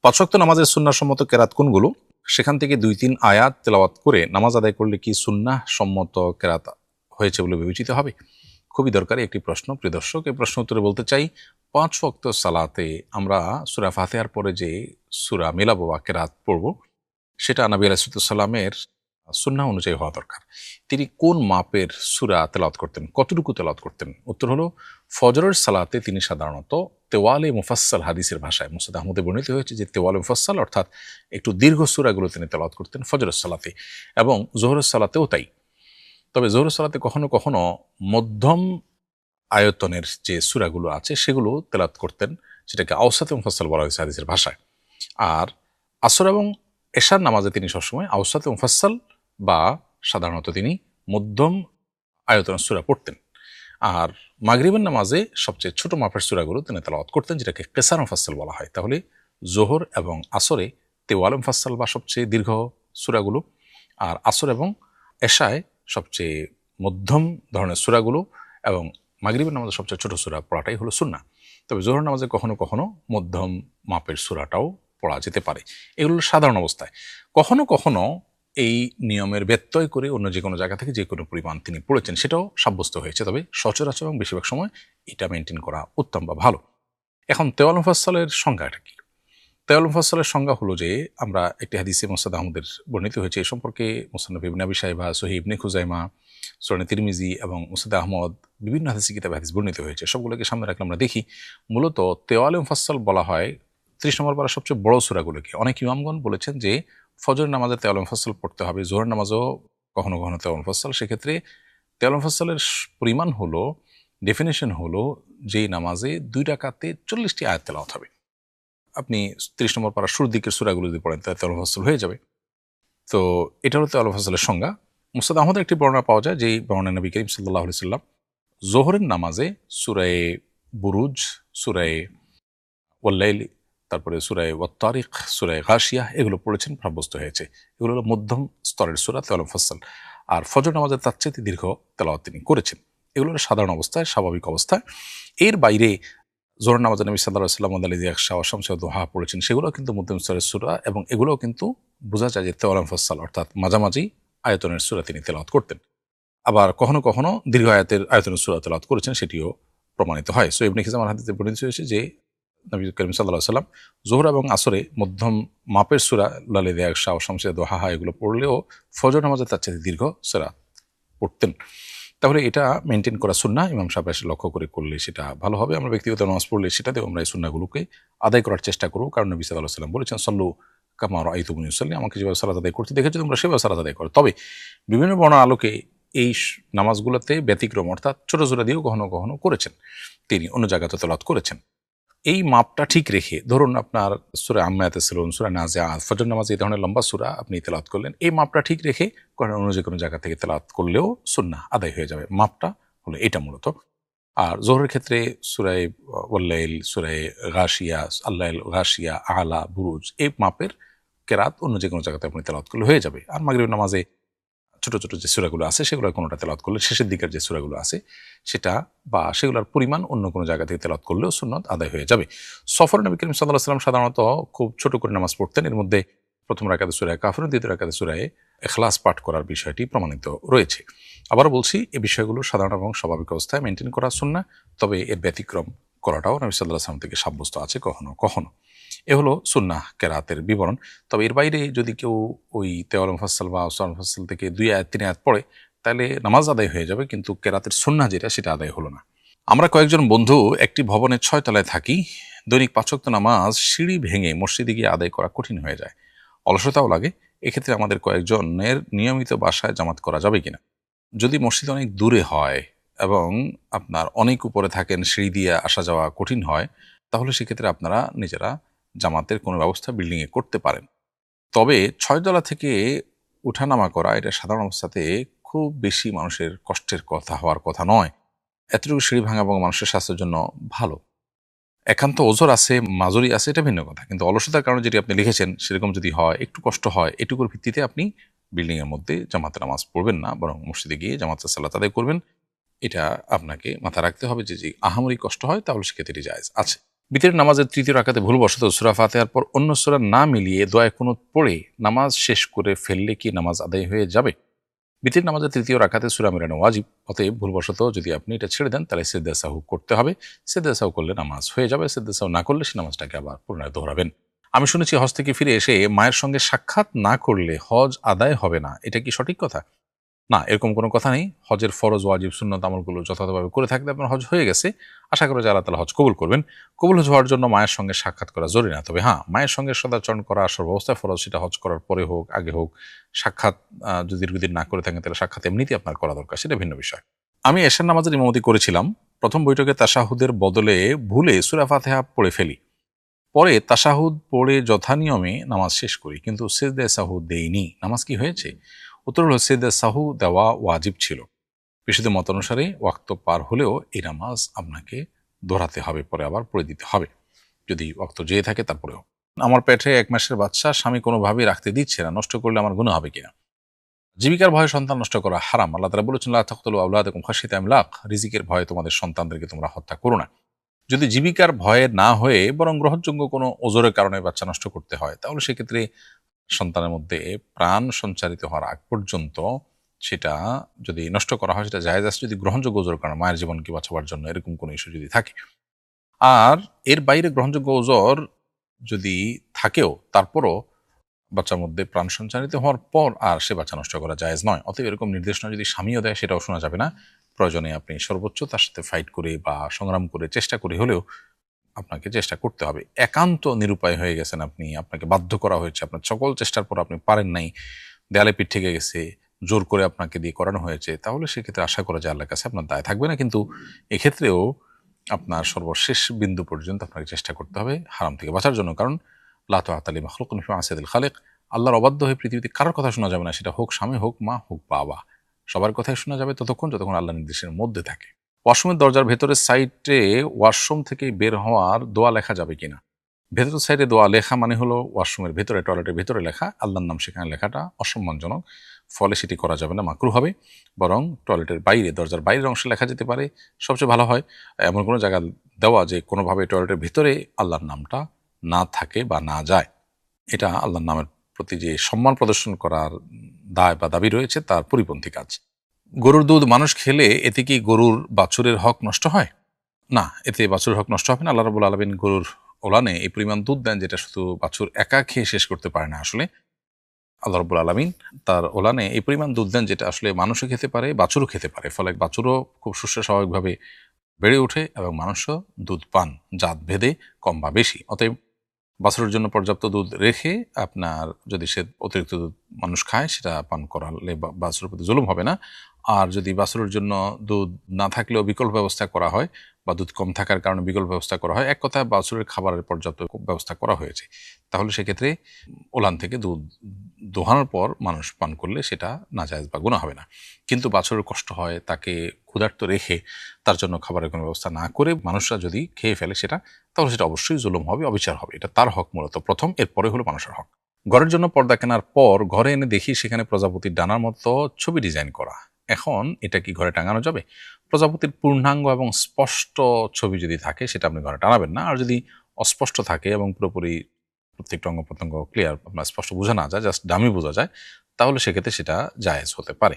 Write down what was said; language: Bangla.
পাঁচ ওয়াক্ত নামাজের সুন্নাহ সম্মত কেরাত কোনগুলো, সেখান থেকে 2-3 আয়াত তেলাওয়াত করে নামাজ আদায় করলে কি সুন্নাহ সম্মত কেরাত হয়েছে বলে বিবেচিত হবে? খুবই দরকারি একটি প্রশ্ন প্রিয় দর্শক। এই প্রশ্ন উত্তরে বলতে চাই, 5 ওয়াক্ত সালাতে আমরা সূরা ফাতিহার পরে যে সূরা মিলাবো বা কেরাত পড়ব, সেটা নবী আলাইহিস সালামের সুন্নাহ অনুযায়ী হওয়া দরকার। তিনি কোন মাপের সূরা তেলাওয়াত করতেন, কতটুকু তেলাওয়াত করতেন? উত্তর হলো, ফজরের সালাতে তিনি সাধারণত তেওয়ালে মুফাসসাল, হাদিসের ভাষায় মুসনাদ আহমদে বর্ণিত হয়েছে যে তেওয়ালে মুফাসসাল অর্থাৎ একটু দীর্ঘ সূরাগুলো তিনি তেলাওয়াত করতেন ফজরের সালাতে, এবং যোহরের সালাতেও তাই। তবে যোহরের সালাতে কখনো কখনো মধ্যম আয়তনের যে সূরাগুলো আছে সেগুলো তেলাওয়াত করতেন, সেটাকে আওসাতে মুফাসসাল বলা হয়েছে হাদিসের ভাষায়। আর আসর এবং এশার নামাজে তিনি সবসময় আওসাতে মুফাসসাল বা সাধারণত তিনি মধ্যম আয়তনের সূরা পড়তেন। আর মাগরিবের নামাজে সবচেয়ে ছোট মাপের সূরাগুলো তিনি তেলাওয়াত করতেন, যেটাকে কেসার মুফাসসাল বলা হয়। তাহলে জোহর এবং আসরে তেওয়াল মুফাসসাল বা সবচেয়ে দীর্ঘ সূরাগুলো, আর আসর এবং এশায় সবচেয়ে মধ্যম ধরনের সূরাগুলো, এবং মাগরিবের নামাজে সবচেয়ে ছোট সূরা পড়াটাই হলো সুন্নাহ। তবে জোহর নামাজে কখনো কখনো মধ্যম মাপের সূরাটাও পড়া যেতে পারে। এগুলো সাধারণ অবস্থায়। কখনো কখনো এই নিয়মের ব্যত্যয় করে অন্য যে কোনো জায়গা থেকে যে কোনো পরিমাণ তিনি পড়েছেন সেটাও সাব্যস্ত হয়েছে। তবে সচরাচর এবং বেশিরভাগ সময় এটা মেনটেন করা উত্তম বা ভালো। এখন তেওয়াল মুফাসসালের সংজ্ঞাটা কি? তেওয়াল মুফাসসালের সংজ্ঞা হলো যে, আমরা একটি হাদিসে মুসনাদ আহমদের বর্ণিত হয়েছে এই সম্পর্কে, মুসান্নাফ ইবনে আবি শাইবা, সহিহ ইবনে খুজাইমা, সুনান তিরমিজি এবং মুসনাদ আহমদ বিভিন্ন হাদিসি কিতাবে হাদিস বর্ণিত হয়েছে। সবগুলোকে সামনে রাখলে আমরা দেখি মূলত তেওয়াল মুফাসসাল বলা হয় 30 নম্বর পারা সবচেয়ে বড় সূরাগুলোকে। অনেক ইমামগণ বলেছেন যে ফজর নামাজে তেওয়াল মুফাসসাল পড়তে হবে, জোহর নামাজও কখনো কখনো তেওয়াল মুফাসসাল। সেক্ষেত্রে তেওয়াল মুফাসসালের পরিমাণ হলো, ডেফিনেশন হলো, যেই নামাজে 2 রাকাতে 40টি আয়াত তেলাওয়াত হবে। আপনি 30 নম্বর পারা শুরুর দিকের সূরাগুলো যদি পড়েন তাহলে তেওয়াল মুফাসসাল হয়ে যাবে। তো এটা হলো তেওয়াল মুফাসসালের সংজ্ঞা। মুসনাদ আহমদের একটি বর্ণনা পাওয়া যায়, যেই বর্ণনা নবী করিম সাল্লাল্লাহু আলাইহি সাল্লাম যোহরের নামাজে সূরায়ে বুরুজ, সূরায়ে ওয়াল-লাইল, তারপরে সূরায়ে ওয়াত-তারিক, সূরায়ে গাশিয়া এগুলো পড়েছেন, সাব্যস্ত হয়েছে। এগুলো হলো মধ্যম স্তরের সূরা তেওয়াল মুফাসসাল। আর ফজর নামাজের তার চেয়ে দীর্ঘ তেলাওয়াত তিনি করেছেন। এগুলো হলো সাধারণ অবস্থায়, স্বাভাবিক অবস্থায়। এর বাইরে জোহর নামাজে নবী সাল্লাল্লাহু আলাইহি ওয়াসাল্লাম আল্লাযী ইয়াখশা ওয়া শামসু ওয়া দুহা পড়েছেন, সেগুলো কিন্তু মধ্যম স্তরের সূরা, এবং এগুলোও কিন্তু বোঝা যায় যে তেওয়াল মুফাসসাল অর্থাৎ মাঝামাঝি আয়তনের সূরা তিনি তেলাওয়াত করতেন। আবার কখনো কখনো দীর্ঘ আয়তনের সূরা তেলাওয়াত করেছেন, সেটিও প্রমাণিত হয়। সো ইবনে খিজামার হাদিসে বর্ণিত হয়েছে যে নবী করিম সাল্লাল্লাহু আলাইহি ওয়াসাল্লাম যোহর এবং আসরে মধ্যম মাপের সূরা আল্লাযী ইয়াখশা ওয়া শামসু ওয়া দুহা এগুলো পড়লেও ফজর নামাজে তার চেয়ে দীর্ঘ সূরা পড়তেন। তাহলে এটা মেনটেন করা সুন্নাহ। ইমাম সাহেব এসে লক্ষ্য করে করলে সেটা ভালো হবে। আমরা ব্যক্তিগত নামাজ পড়লে সেটাতেও আমরা এই সুন্নাহগুলোকে আদায় করার চেষ্টা করব, কারণ নবী সাল্লাল্লাহু আলাইহি ওয়াসাল্লাম বলেছেন, সল্লু কামা রাআইতুমুনি উসাল্লি, আমাকে যেভাবে সালাত আদায় করতে দেখেছো তোমরা সেভাবে সালাত আদায় করো। তবে বিভিন্ন বর্ণনার আলোকে এই নামাজগুলোতে ব্যতিক্রম, অর্থাৎ ছোট সূরা দিয়েও কখনো কখনো করেছেন তিনি, অন্য জায়গাতে তেলাওয়াত করেছেন। এই মাপটা ঠিক রেখে, ধরুন আপনার সূরা আম্মা ইয়াতাসাআলুন, সূরা নাজিআত, ফজর নামাজে এই ধরনের লম্বা সূরা আপনি তেলাওয়াত করলেন, এই মাপটা ঠিক রেখে অন্য যে কোনো জায়গা থেকে তেলাওয়াত করলেও সুন্নাহ আদায় হয়ে যাবে। মাপটা হলো এটা মূলত। আর যোহরের ক্ষেত্রে সূরায়ে ওয়াল-লাইল, সূরায়ে গাশিয়া, আল-লাইল, গাশিয়া, আলা, বুরুজ এই মাপের কেরাত অন্য যে কোনো জায়গাতে আপনি তেলাওয়াত করলে হয়ে যাবে। আর মাগরিবের নামাজে ছোট ছোট যে সূরাগুলো আছে সেগুলোর কোনোটা তেলাওয়াত করলে, শেষের দিকের যে সূরাগুলো আছে সেটা বা সেগুলোর পরিমাণ অন্য কোনো জায়গা থেকে তেলাওয়াত করলেও সুন্নাত আদায় হয়ে যাবে। সফরে নবী করিম সাল্লাল্লাহু আলাইহি ওয়াসাল্লাম সাধারণত খুব ছোট করে নামাজ পড়তেন। এর মধ্যে প্রথম রাকাতে সূরা কাফিরুন, দ্বিতীয় রাকাতে সূরা ইখলাস পাঠ করার বিষয়টি প্রমাণিত রয়েছে। আবারও বলছি, এই বিষয়গুলো সাধারণ এবং স্বাভাবিক অবস্থায় মেনটেন করা সুন্নাহ, তবে এর ব্যতিক্রম করাটাও নবী সাল্লাল্লাহু আলাইহি ওয়াসাল্লাম থেকে সাব্যস্ত আছে কখনো কখনো। এ হলো সুন্নাহ কেরাতের বিবরণ। তবে এর বাইরে যদি কেউ ওই তেওয়াল মুফাসসাল বা আসর মুফাসসাল থেকে 2 আয়াত 3 আয়াত পড়ে, তাহলে নামাজ আদায় হয়ে যাবে, কিন্তু কেরাতের সুন্নাহ যেটা সেটা আদায় হলো না। আমরা কয়েকজন বন্ধু একটি ভবনের 6 তলায় থাকি। দৈনিক 5 ওয়াক্ত নামাজ সিঁড়ি ভেঙে মসজিদে গিয়ে আদায় করা কঠিন হয়ে যায়, অলসতাও লাগে। এক্ষেত্রে আমাদের কয়েকজনের নিয়মিত বাসায় জামাত করা যাবে কিনা? যদি মসজিদ অনেক দূরে হয় এবং আপনার অনেক উপরে থাকেন, সিঁড়ি দিয়ে আসা যাওয়া কঠিন হয়, তাহলে সেক্ষেত্রে আপনারা নিজেরা জামাতের কোনো ব্যবস্থা বিল্ডিংয়ে করতে পারেন। তবে 6 তলা থেকে উঠানামা করা এটা সাধারণ অবস্থাতে খুব বেশি মানুষের কষ্টের কথা হওয়ার কথা নয়। এতটুকু সিঁড়ি ভাঙা এবং মানুষের স্বাস্থ্যের জন্য ভালো। একান্ত ওজর আছে, মাজুরি আছে, এটা ভিন্ন কথা। কিন্তু অলসতার কারণে যেটি আপনি লিখেছেন সেরকম যদি হয়, একটু কষ্ট হয়, এটুকুর ভিত্তিতে আপনি বিল্ডিংয়ের মধ্যে জামাতে নামাজ পড়বেন না, বরং মসজিদে গিয়ে জামাতে সালাত আদায় করবেন। এটা আপনাকে মাথায় রাখতে হবে যে আহামরি কষ্ট হয় তাহলে সেক্ষেত্রে এটি জায়েজ আছে। বিতরের নামাজের তৃতীয় রাকাতে ভুলবশত সূরা ফাতিহার পর অন্য সূরা না মিলিয়ে দোয়া কুনুত পড়ে নামাজ শেষ করে ফেললে কি নামাজ আদায় হয়ে যাবে? বিতির নামাজের তৃতীয় রাকাতে সূরা মিলানো ওয়াজিব, অতএব ভুলবশত যদি আপনি এটা ছেড়ে দেন তাহলে সিজদা সাহু করতে হবে। সিজদা সাহু করলে নামাজ হয়ে যাবে, সিজদা সাহু না করলে সে নামাজটাকে আবার পুনরায় দোহরাবেন। আমি শুনেছি হজ থেকে ফিরে এসে মায়ের সঙ্গে সাক্ষাৎ না করলে হজ আদায় হবে না, এটা কি সঠিক কথা? না, এরকম কোনো কথা নেই। হজের ফরজ, ওয়াজিব, সুন্নত আমলগুলো যথাযথভাবে করে থাকলে আপনার হজ হয়ে গেছে। আশা করা যায় আল্লাহ তাআলা হজ কবুল করবেন। কবুল হজ হওয়ার জন্য মায়ের সঙ্গে সাক্ষাৎ করা জরুরি না। তবে হ্যাঁ, মায়ের সঙ্গে সদাচরণ করা সর্বাবস্থায় ফরজ, সেটা হজ করার পরে হোক, আগে হোক। সাক্ষাৎ যদি দীর্ঘদিন না করে থাকেন তাহলে সাক্ষাৎ এমনিতেই আপনার করা দরকার, সেটা ভিন্ন বিষয়। আমি এশার নামাজের ইমামতি করেছিলাম। প্রথম বৈঠকে তাশাহুদের বদলে ভুলে সূরা ফাতিহা পড়ে ফেলি। পরে তাশাহুদ পড়ে যথানিয়মে নামাজ শেষ করি, কিন্তু সিজদায়ে সাহু দেইনি। নামাজ কি হয়েছে? উত্তর হলো সিজদায়ে সাহু দেওয়া ওয়াজিব ছিল। বিশুদ্ধ মত অনুসারে ওয়াক্ত পার হলেও এই নামাজ আপনাকে দোহরাতে হবে, পরে আবার পড়ে দিতে হবে যদি ওয়াক্ত যেয়ে থাকে তারপরেও। আমার পেটে 1 মাসের বাচ্চা, স্বামী কোনোভাবেই রাখতে দিচ্ছে না, নষ্ট করলে আমার গুনাহ হবে কিনা? জীবিকার ভয়ে সন্তান নষ্ট করা হারাম। আল্লাহ তাআলা বলেছেন, লা তাকতুলু আওলাদাকুম খাশিয়াতা ইমলাক, রিজিকের ভয়ে তোমাদের সন্তানদেরকে তোমরা হত্যা করো না। যদি জীবিকার ভয়ে না হয়ে বরং গ্রহণযোগ্য কোনো ওজরের কারণে বাচ্চা নষ্ট করতে হয়, তাহলে সেক্ষেত্রে সন্তানের মধ্যে প্রাণ সঞ্চারিত হওয়ার আগ পর্যন্ত সেটা যদি নষ্ট করা হয় সেটা জায়েজ আছে, যদি গ্রহণযোগ্য ওজোর কারণে মায়ের জীবনকে বাঁচাবার জন্য এরকম কোনো ইস্যু যদি থাকে। আর এর বাইরে গ্রহণযোগ্য ওজর যদি থাকেও তারপরও বাচ্চার মধ্যে প্রাণ সঞ্চারিত হওয়ার পর আর সে বাচ্চা নষ্ট করা জায়েজ নয়। অতএব এরকম নির্দেশনা যদি স্বামীও দেয় সেটাও শোনা যাবে না। প্রয়োজনে আপনি সর্বোচ্চ তার সাথে ফাইট করে বা সংগ্রাম করে চেষ্টা করে হলেও আপনাকে চেষ্টা করতে হবে। একান্ত নিরুপায় হয়ে গেছেন আপনি, আপনাকে বাধ্য করা হয়েছে, আপনার সকল চেষ্টার পর আপনি পারেন নাই, দেয়ালে পিঠ ঠেকে গেছে, জোর করে আপনাকে দিয়ে করানো হয়েছে, তাহলে সেক্ষেত্রে আশা করা যায় আল্লাহর কাছে আপনার দায় থাকবে না। কিন্তু এক্ষেত্রেও আপনার সর্বশেষ বিন্দু পর্যন্ত আপনাকে চেষ্টা করতে হবে হারাম থেকে বাঁচার জন্য। কারণ লা তাআতা লি মাখলুকিন ফি মাসিয়াতিল খালিক, আল্লাহর অবাধ্য হয়ে পৃথিবীতে কারোর কথা শোনা যাবে না, সেটা হোক স্বামী, হোক মা, হোক বাবা। সবার কথাই শোনা যাবে যতক্ষণ আল্লাহর নির্দেশের মধ্যে থাকে। ওয়াশরুমের দরজার ভেতরের সাইডে ওয়াশরুম থেকে বের হওয়ার দোয়া লেখা যাবে কিনা? ভেতরের সাইডে দোয়া লেখা মানে হলো ওয়াশরুমের ভেতরে, টয়লেটের ভেতরে লেখা, আল্লাহর নাম সেখানে লেখাটা অসম্মানজনক, ফলে সেটি করা যাবে না, মাকরুহ হবে। বরং টয়লেটের বাইরে, দরজার বাইরের অংশে লেখা যেতে পারে, সবচেয়ে ভালো হয়। এমন কোনো জায়গা দেওয়া যে কোনোভাবে টয়লেটের ভেতরে আল্লাহর নামটা না থাকে বা না যায়। এটা আল্লাহর নামের প্রতি যে সম্মান প্রদর্শন করার দায় বা দাবি রয়েছে তার পরিপন্থী কাজ। গরুর দুধ মানুষ খেলে এতে কি গরুর বাছুরের হক নষ্ট হয়? না, এতে বাছুরের হক নষ্ট হবে না। আল্লাহ রাব্বুল আলামিন গরুর ওলানে এই পরিমাণ দুধ দেন যেটা শুধু বাছুর একা খেয়ে শেষ করতে পারে না। আসলে আল্লাহ রাব্বুল আলামিন তার ওলানে এই পরিমাণ দুধ দেন যেটা আসলে মানুষও খেতে পারে, বাছুরও খেতে পারে। ফলে বাছুরও খুব সুস্থ স্বাভাবিকভাবে বেড়ে ওঠে এবং মানুষও দুধ পান, জাত ভেদে কম বা বেশি। অতএব বাছুরের জন্য পর্যাপ্ত দুধ রেখে আপনার যদি সে অতিরিক্ত দুধ মানুষ খায় সেটা পান করালে বাছুরের প্রতি জুলুম হবে না। আর যদি বাছুরের জন্য দুধ না থাকলেও বিকল্প ব্যবস্থা করা হয় বা দুধ কম থাকার কারণে বিকল্প ব্যবস্থা করা হয়, এক কথায় বাছুরের খাবারের পর্যাপ্ত ব্যবস্থা করা হয়েছে, তাহলে সেক্ষেত্রে ওলান থেকে দুধ দোহানোর পর মানুষ পান করলে সেটা নাজায়েজ বা গুনাহ হবে না। কিন্তু বাছুরের কষ্ট হয়, তাকে ক্ষুধার্ত রেখে তার জন্য খাবারের কোনো ব্যবস্থা না করে মানুষরা যদি খেয়ে ফেলে সেটা, তাহলে সেটা অবশ্যই জুলুম হবে, অবিচার হবে। এটা তার হক মূলত প্রথম, এরপরে হলো মানুষের হক। ঘরের জন্য পর্দা কেনার পর ঘরে এনে দেখি সেখানে প্রজাপতির ডানার মতো ছবি ডিজাইন করা। এখন এটা কি ঘরে টাঙানো যাবে? প্রজাপতির পূর্ণাঙ্গ এবং স্পষ্ট ছবি যদি থাকে সেটা আপনি ঘরে টানাবেন না। আর যদি অস্পষ্ট থাকে এবং পুরোপুরি প্রত্যেকটা অঙ্গ প্রত্যঙ্গ ক্লিয়ার, আপনার স্পষ্ট বোঝা না যায়, জাস্ট ডামি বোঝা যায়, তাহলে সেক্ষেত্রে সেটা জায়েজ হতে পারে।